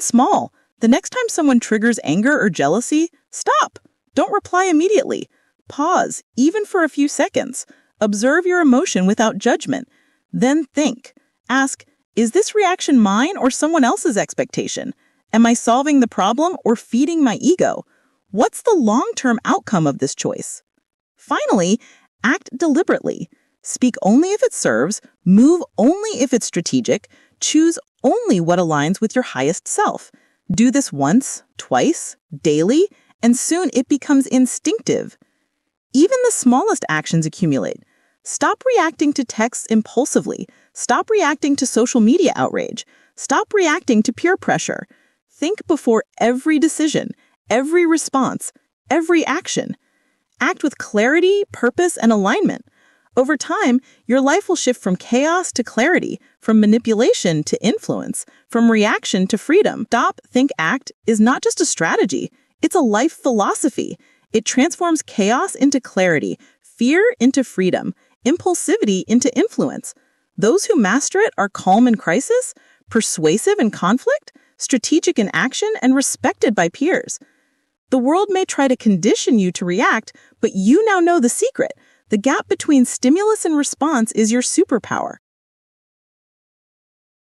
small. The next time someone triggers anger or jealousy, stop. Don't reply immediately. Pause, even for a few seconds. Observe your emotion without judgment. Then think. Ask, is this reaction mine or someone else's expectation? Am I solving the problem or feeding my ego? What's the long-term outcome of this choice? Finally, act deliberately. Speak only if it serves, move only if it's strategic, choose only what aligns with your highest self. Do this once, twice, daily, and soon it becomes instinctive. Even the smallest actions accumulate. Stop reacting to texts impulsively. Stop reacting to social media outrage. Stop reacting to peer pressure. Think before every decision, every response, every action. Act with clarity, purpose, and alignment. Over time, your life will shift from chaos to clarity, from manipulation to influence, from reaction to freedom. Stop, think, act is not just a strategy. It's a life philosophy. It transforms chaos into clarity, fear into freedom, impulsivity into influence. Those who master it are calm in crisis, persuasive in conflict, strategic in action, and respected by peers. The world may try to condition you to react, but you now know the secret. The gap between stimulus and response is your superpower.